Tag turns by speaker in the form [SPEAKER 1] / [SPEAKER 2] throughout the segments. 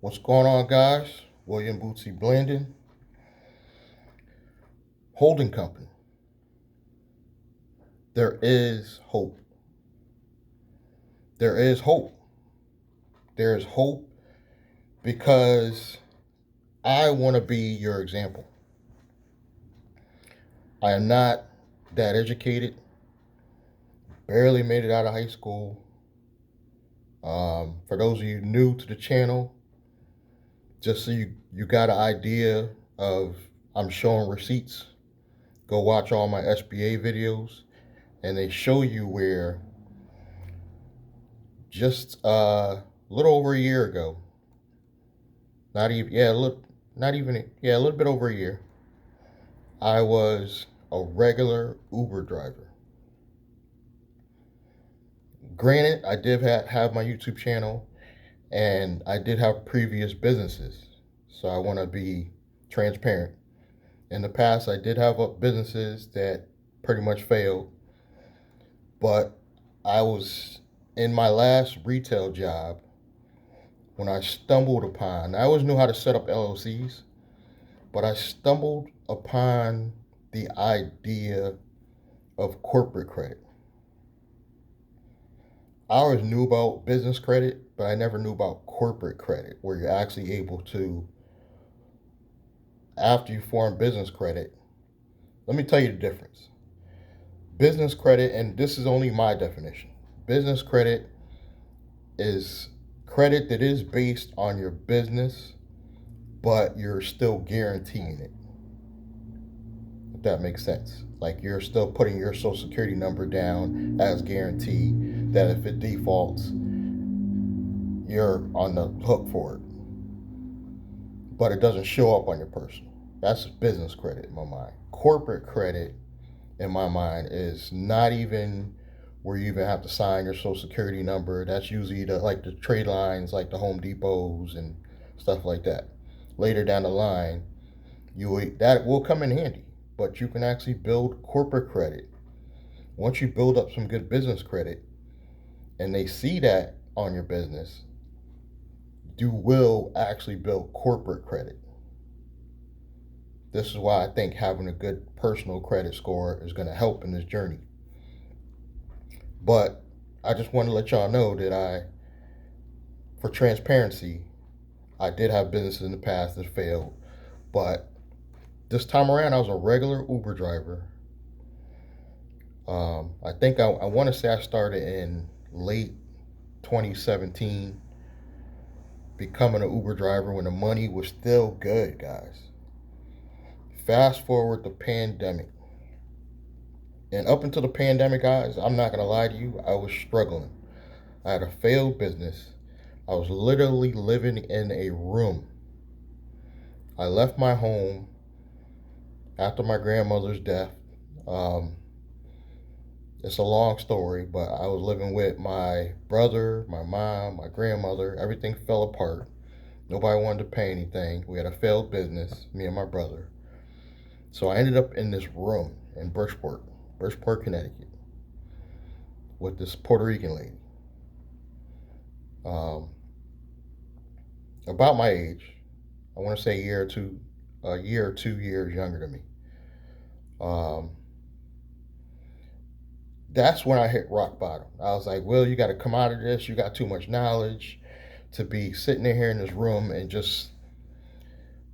[SPEAKER 1] What's going on, guys? William Bootsy Blandon, holding company. There is hope. There is hope. There is hope because I want to be your example. I am not that educated, barely made it out of high school. For those of you new to the channel, just so you got an idea of, I'm showing receipts. Go watch all my SBA videos, and they show you where just a little over a year ago, a little bit over a year, I was a regular Uber driver. Granted, I did have my YouTube channel, and I did have previous businesses, so I want to be transparent. In the past, I did have businesses that pretty much failed, but I was in my last retail job when I stumbled upon, I always knew how to set up LLCs, but I stumbled upon the idea of corporate credit. I always knew about business credit, but I never knew about corporate credit, where you're actually able to, after you form business credit, let me tell you the difference. Business credit, and this is only my definition, business credit is credit that is based on your business, but you're still guaranteeing it. If that makes sense. Like, you're still putting your social security number down as guarantee that if it defaults, you're on the hook for it. But it doesn't show up on your personal. That's business credit in my mind. Corporate credit in my mind is not even where you even have to sign your social security number. That's usually the trade lines, like the Home Depots and stuff like that. Later down the line, that will come in handy. But you can actually build corporate credit. Once you build up some good business credit, and they see that on your business, you will actually build corporate credit. This is why I think having a good personal credit score is going to help in this journey. But I just want to let y'all know that for transparency, I did have businesses in the past that failed, but this time around, I was a regular Uber driver. I think I want to say I started in late 2017, becoming an Uber driver when the money was still good, guys. Fast forward the pandemic. And up until the pandemic, guys, I'm not going to lie to you, I was struggling. I had a failed business. I was literally living in a room. I left my home after my grandmother's death. It's a long story, but I was living with my brother, my mom, my grandmother. Everything fell apart. Nobody wanted to pay anything. We had a failed business, me and my brother. So I ended up in this room in Bridgeport, Connecticut, with this Puerto Rican lady. About my age. I want to say a year or 2 years younger than me. That's when I hit rock bottom. I was like, Will, you got to come out of this. You got too much knowledge to be sitting in here in this room and just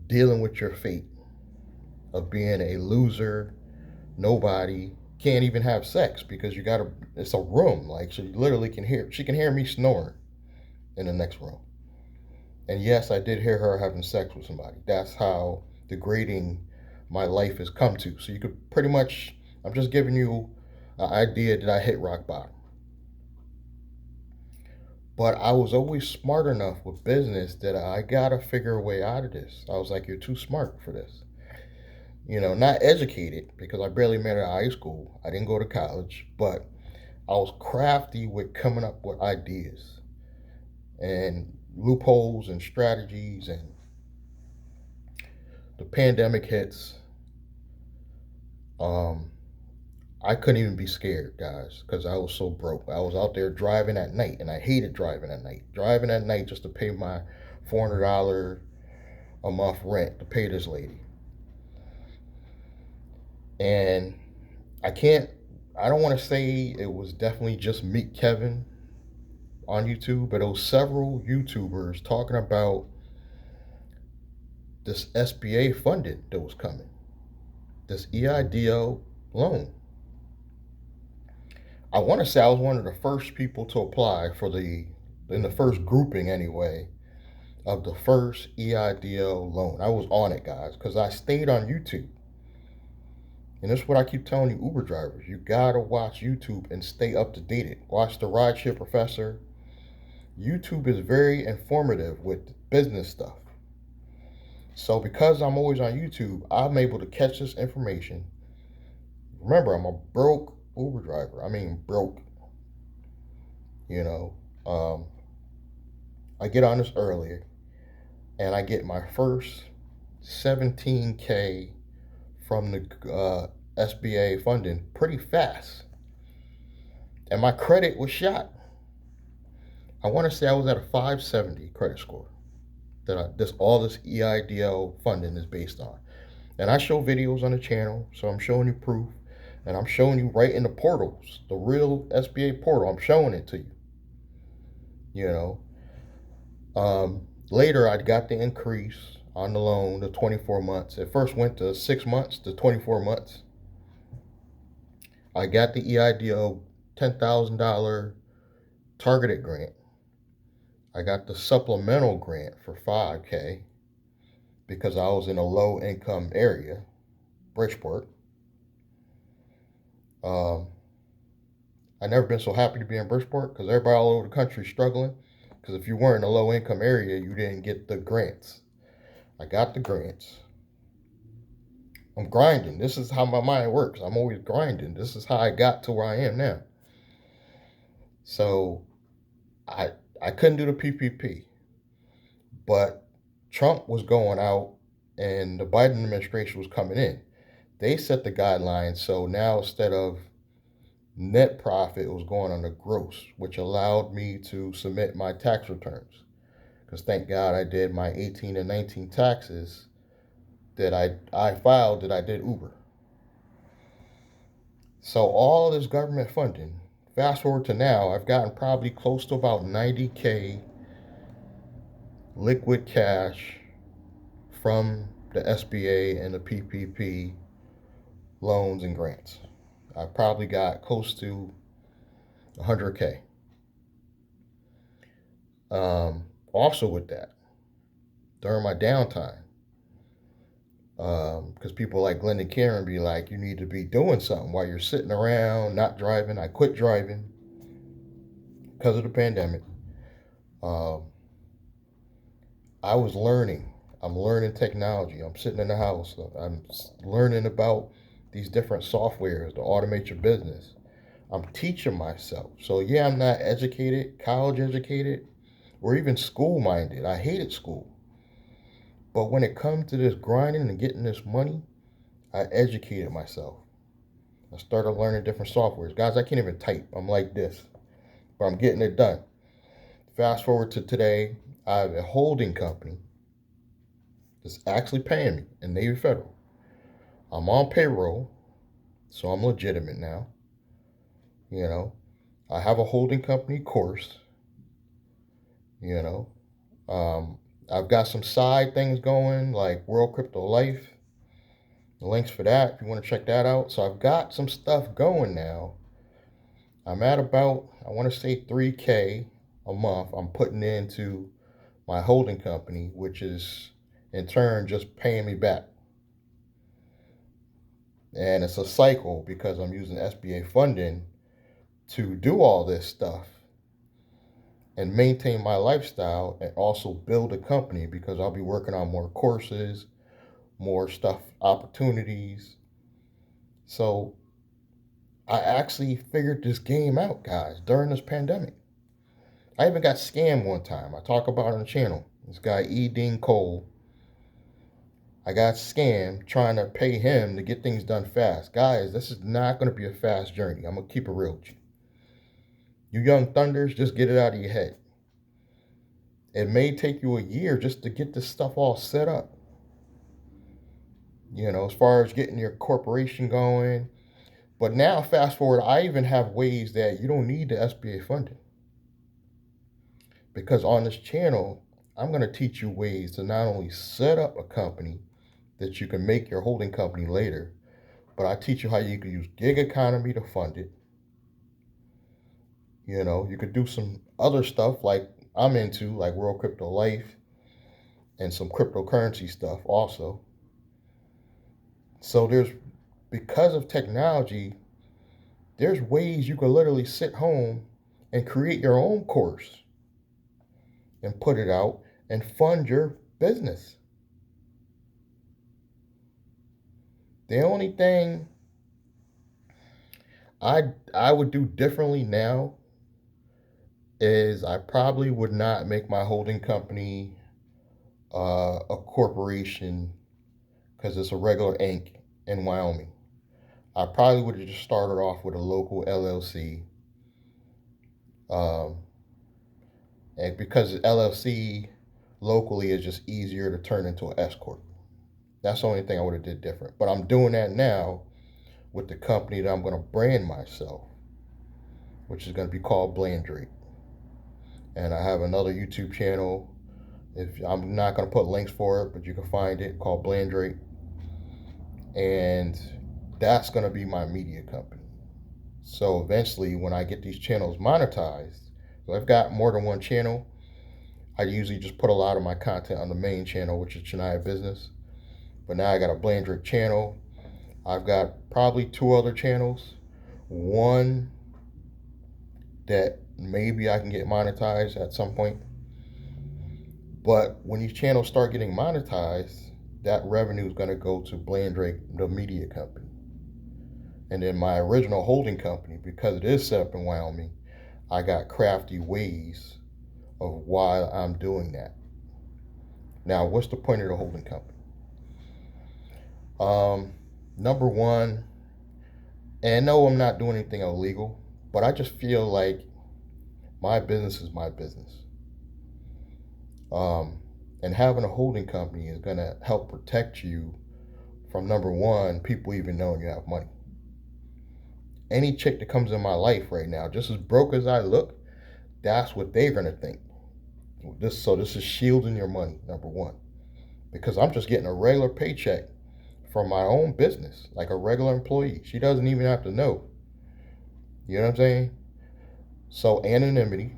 [SPEAKER 1] dealing with your fate of being a loser, nobody, can't even have sex because it's a room. Like, she literally she can hear me snoring in the next room. And yes, I did hear her having sex with somebody. That's how degrading my life has come to. So you could pretty much, I'm just giving you an idea that I hit rock bottom. But I was always smart enough with business that I gotta figure a way out of this. I was like, you're too smart for this. Not educated because I barely made it out of high school. I didn't go to college, but I was crafty with coming up with ideas and loopholes and strategies. And the pandemic hits. I couldn't even be scared, guys, because I was so broke. I was out there driving at night, and I hated driving at night. Driving at night just to pay my $400 a month rent to pay this lady. And I can't, I don't want to say it was definitely just Meet Kevin on YouTube, but it was several YouTubers talking about this SBA funding that was coming, this EIDL loan. I want to say I was one of the first people to apply for in the first grouping anyway, of the first EIDL loan. I was on it, guys, because I stayed on YouTube. And this is what I keep telling you, Uber drivers. You gotta watch YouTube and stay up to date. Watch the Rideshare Professor. YouTube is very informative with business stuff. So because I'm always on YouTube, I'm able to catch this information. Remember, I'm a broke Uber driver. I mean, broke. You know, I get on this earlier, and I get my first 17K from the SBA funding pretty fast. And my credit was shot. I want to say I was at a 570 credit score that all this EIDL funding is based on. And I show videos on the channel, so I'm showing you proof. And I'm showing you right in the portals, the real SBA portal. I'm showing it to you. You know, later I got the increase on the loan to 24 months. It first went to 6 months to 24 months. I got the EIDL $10,000 targeted grant. I got the supplemental grant for $5K because I was in a low income area, Bridgeport. I've never been so happy to be in Bridgeport because everybody all over the country is struggling. Because if you weren't in a low income area, you didn't get the grants. I got the grants. I'm grinding. This is how my mind works. I'm always grinding. This is how I got to where I am now. So I couldn't do the PPP, but Trump was going out and the Biden administration was coming in. They set the guidelines, so now instead of net profit, was going on the gross, which allowed me to submit my tax returns. Because thank God I did my 18 and 19 taxes that I filed that I did Uber. So all this government funding, fast forward to now, I've gotten probably close to about 90K liquid cash from the SBA and the PPP loans and grants. I probably got close to 100K. Also with that, during my downtime, because people like Glenn and Karen be like, you need to be doing something while you're sitting around, not driving. I quit driving because of the pandemic. I was learning. I'm learning technology. I'm sitting in the house. I'm learning about these different softwares to automate your business. I'm teaching myself. So yeah, I'm not educated, college educated, or even school minded. I hated school. But when it comes to this grinding and getting this money, I educated myself. I started learning different softwares. Guys, I can't even type. I'm like this, but I'm getting it done. Fast forward to today, I have a holding company that's actually paying me in Navy Federal. I'm on payroll, so I'm legitimate now. You know, I have a holding company course. You know, I've got some side things going like World Crypto Life. The links for that if you want to check that out. So I've got some stuff going now. I'm at about, I want to say 3K a month I'm putting into my holding company, which is in turn just paying me back. And it's a cycle because I'm using SBA funding to do all this stuff and maintain my lifestyle and also build a company because I'll be working on more courses, more stuff, opportunities. So I actually figured this game out, guys, during this pandemic. I even got scammed one time. I talk about it on the channel. This guy, E. Dean Cole, I got scammed trying to pay him to get things done fast. Guys, this is not going to be a fast journey. I'm going to keep it real with you. You young thunders, just get it out of your head. It may take you a year just to get this stuff all set up. As far as getting your corporation going. But now, fast forward, I even have ways that you don't need the SBA funding. Because on this channel, I'm going to teach you ways to not only set up a company that you can make your holding company later, but I teach you how you can use gig economy to fund it. You could do some other stuff like I'm into, like World Crypto Life and some cryptocurrency stuff also. So because of technology, there's ways you can literally sit home and create your own course and put it out and fund your business. The only thing I would do differently now is I probably would not make my holding company a corporation because it's a regular Inc. in Wyoming. I probably would have just started off with a local LLC. And because LLC locally is just easier to turn into an S corp. That's the only thing I would have did different. But I'm doing that now with the company that I'm going to brand myself, which is going to be called Blandrake. And I have another YouTube channel. If I'm not going to put links for it, but you can find it, called Blandrake. And that's going to be my media company. So eventually, when I get these channels monetized, so I've got more than one channel. I usually just put a lot of my content on the main channel, which is Chennai Business. But now I got a Blandrake channel. I've got probably 2 other channels. One that maybe I can get monetized at some point. But when these channels start getting monetized, that revenue is going to go to Blandrake, the media company. And then my original holding company, because it is set up in Wyoming, I got crafty ways of why I'm doing that. Now, what's the point of the holding company? Number one, and no, I'm not doing anything illegal, but I just feel like my business is my business. And having a holding company is going to help protect you from, number one, people even knowing you have money. Any chick that comes in my life right now, just as broke as I look, that's what they're going to think. This is shielding your money, number one. Because I'm just getting a regular paycheck from my own business, like a regular employee. She doesn't even have to know. You know what I'm saying? So anonymity.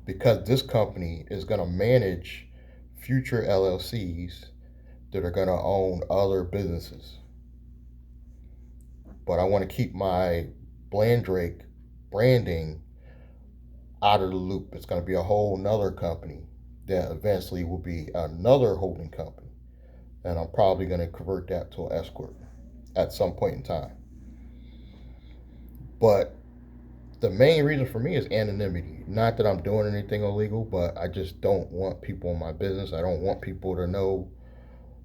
[SPEAKER 1] Because this company is going to manage future LLCs that are going to own other businesses. But I want to keep my Blandrake branding out of the loop. It's going to be a whole nother company that eventually will be another holding company. And I'm probably going to convert that to an S corp at some point in time. But the main reason for me is anonymity. Not that I'm doing anything illegal, but I just don't want people in my business. I don't want people to know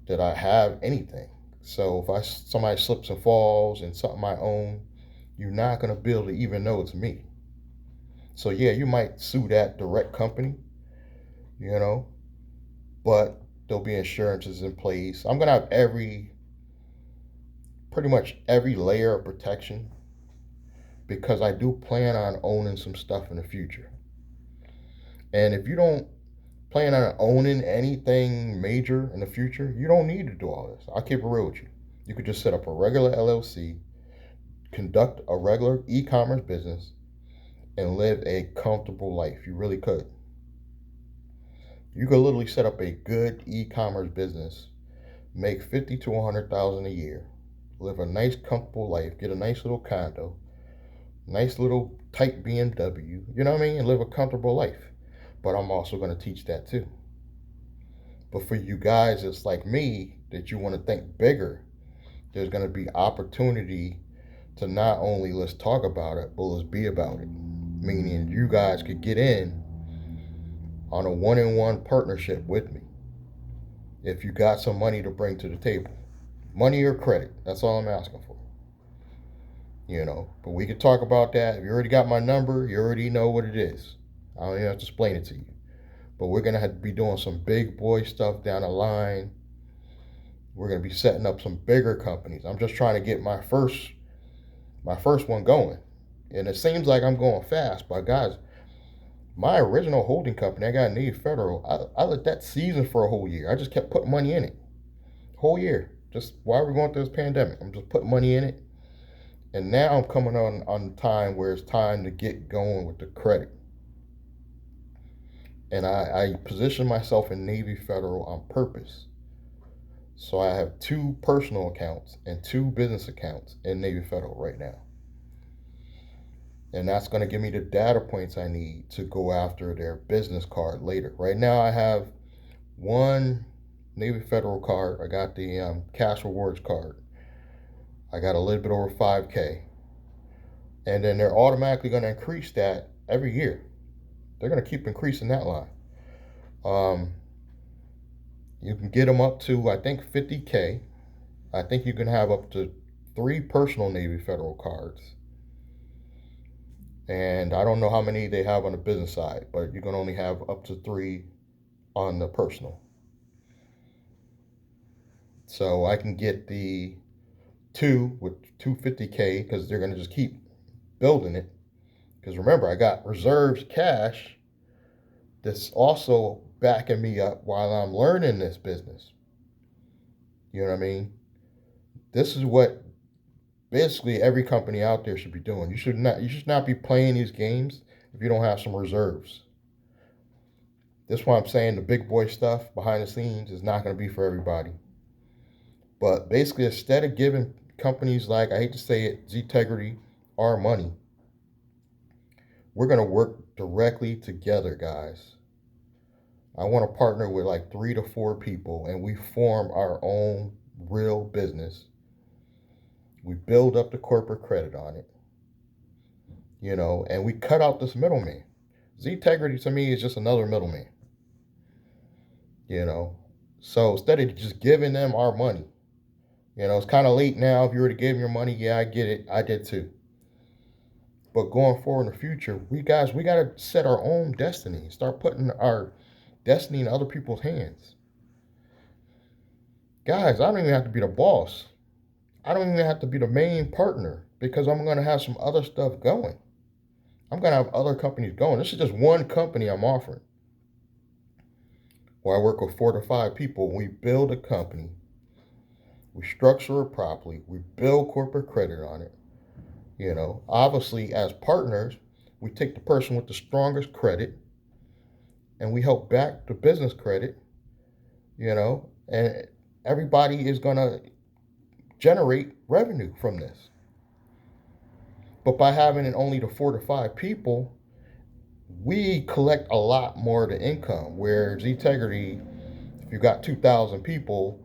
[SPEAKER 1] that I have anything. So if somebody slips and falls in something I own, you're not going to be able to even know it's me. So yeah, you might sue that direct company, but there'll be insurances in place. I'm going to have pretty much every layer of protection, because I do plan on owning some stuff in the future. And if you don't plan on owning anything major in the future, you don't need to do all this. I'll keep it real with you. You could just set up a regular LLC, conduct a regular e-commerce business, and live a comfortable life. You really could. You could literally set up a good e-commerce business, make 50 to 100,000 a year, live a nice comfortable life, get a nice little condo, nice little tight BMW, you know what I mean, and live a comfortable life. But I'm also going to teach that too. But for you guys, it's like me, that you want to think bigger. There's going to be opportunity to not only let's talk about it, but let's be about it. Meaning you guys could get in on a one-on-one partnership with me if you got some money to bring to the table. Money or credit, that's all I'm asking for. But we could talk about that. If you already got my number, you already know what it is. I don't even have to explain it to you. But we're gonna have to be doing some big boy stuff down the line. We're gonna be setting up some bigger companies. I'm just trying to get my first one going. And it seems like I'm going fast, but guys, my original holding company, I got Navy Federal, I let that season for a whole year. I just kept putting money in it. Whole year. Just while we're going through this pandemic. I'm just putting money in it. And now I'm coming on time where it's time to get going with the credit. And I position myself in Navy Federal on purpose. So I have 2 personal accounts and 2 business accounts in Navy Federal right now. And that's going to give me the data points I need to go after their business card later. Right now, I have one Navy Federal card. I got the cash rewards card. I got a little bit over 5K. And then they're automatically going to increase that every year. They're going to keep increasing that line. You can get them up to, I think, 50K. I think you can have up to 3 personal Navy Federal cards. And I don't know how many they have on the business side, but you can only have up to 3 on the personal. So I can get the 2 with 250K because they're going to just keep building it. Because remember, I got reserves cash that's also backing me up while I'm learning this business. You know what I mean? This is what basically every company out there should be doing. You should not be playing these games if you don't have some reserves. That's why I'm saying the big boy stuff behind the scenes is not going to be for everybody. But basically, instead of giving companies like, I hate to say it, Ztegrity our money, we're going to work directly together, guys. I want to partner with like 3 to 4 people, and we form our own real business. We build up the corporate credit on it, and we cut out this middleman. Ztegrity to me is just another middleman, you know. So instead of just giving them our money, it's kind of late now. If you were to give them your money, yeah, I get it. I did too. But going forward in the future, we got to set our own destiny. Start putting our destiny in other people's hands. Guys, I don't even have to be the boss. I don't even have to be the main partner because I'm going to have some other stuff going. I'm going to have other companies going. This is just one company I'm offering. Where I work with 4 to 5 people. We build a company. We structure it properly. We build corporate credit on it. Obviously, as partners, we take the person with the strongest credit and we help back the business credit, and everybody is going to generate revenue from this. But by having it only to 4 to 5 people, we collect a lot more of the income. Where Ztegrity, if you got 2,000 people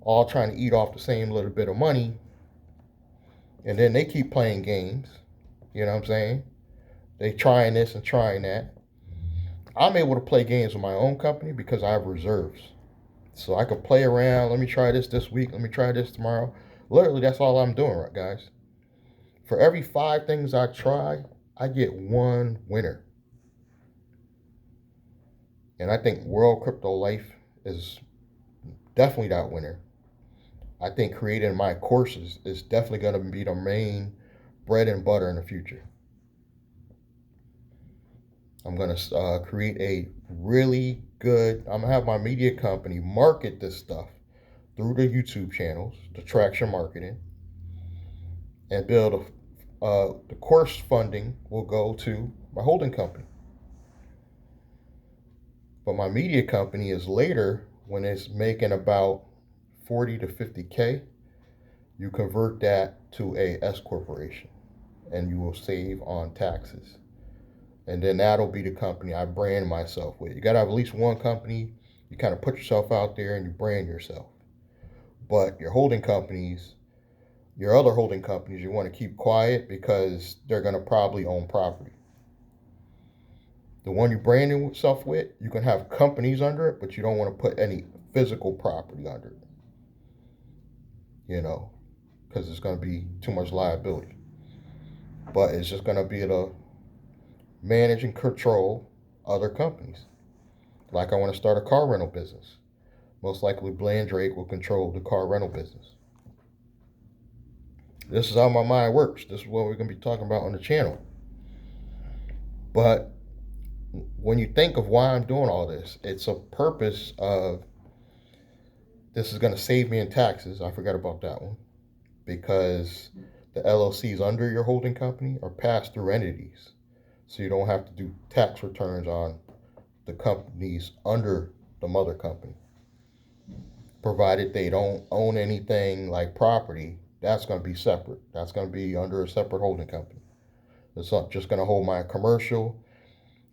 [SPEAKER 1] all trying to eat off the same little bit of money, and then they keep playing games, you know what I'm saying? They trying this and trying that. I'm able to play games with my own company because I have reserves. So I can play around. Let me try this week. Let me try this tomorrow. Literally, that's all I'm doing, right, guys? For every 5 things I try, I get 1 winner. And I think World Crypto Life is definitely that winner. I think creating my courses is definitely going to be the main bread and butter in the future. I'm going to create a really good, I'm going to have my media company market this stuff through the YouTube channels, the traction marketing, and build the course funding will go to my holding company. But my media company is later, when it's making about 40 to 50K, you convert that to a S corporation and you will save on taxes. And then that'll be the company I brand myself with. You got to have at least one company. You kind of put yourself out there and you brand yourself. But your holding companies, your other holding companies, you want to keep quiet because they're going to probably own property. The one you brand yourself with, you can have companies under it, but you don't want to put any physical property under it. Because it's going to be too much liability. But it's just going to be able to manage and control other companies. Like I want to start a car rental business. Most likely Bland Drake will control the car rental business. This is how my mind works. This is what we're going to be talking about on the channel. But when you think of why I'm doing all this, it's a purpose of this is going to save me in taxes. I forgot about that one. Because the LLCs under your holding company are pass-through entities. So you don't have to do tax returns on the companies under the mother company. Provided they don't own anything like property, that's going to be separate. That's going to be under a separate holding company. It's not just going to hold my commercial,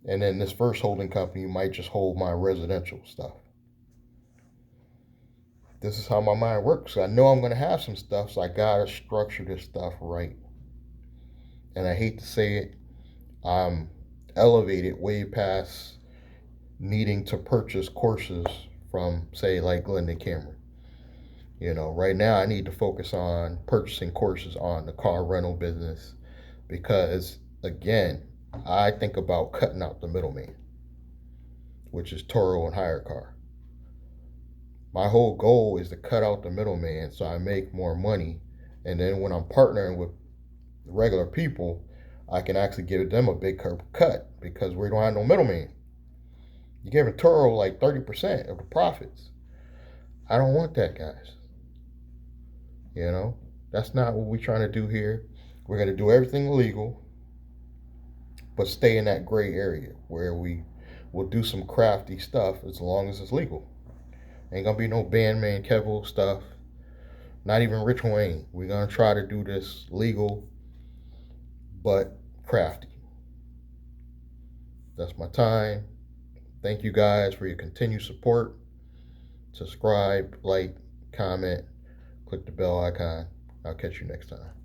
[SPEAKER 1] and then this first holding company might just hold my residential stuff. This is how my mind works. I know I'm going to have some stuff, so I got to structure this stuff right. And I hate to say it, I'm elevated way past needing to purchase courses from, say, like Glendon Cameron. Right now I need to focus on purchasing courses on the car rental business because, again, I think about cutting out the middleman, which is Toro and Hire Car. My whole goal is to cut out the middleman so I make more money. And then when I'm partnering with regular people, I can actually give them a big cut because we don't have no middleman. You're giving Toro like 30% of the profits. I don't want that, guys. That's not what we're trying to do here. We're going to do everything legal, but stay in that gray area where we will do some crafty stuff as long as it's legal. Ain't going to be no Bandman Kevo stuff. Not even Rich Wayne. We're going to try to do this legal, but crafty. That's my time. Thank you guys for your continued support. Subscribe, like, comment, click the bell icon. I'll catch you next time.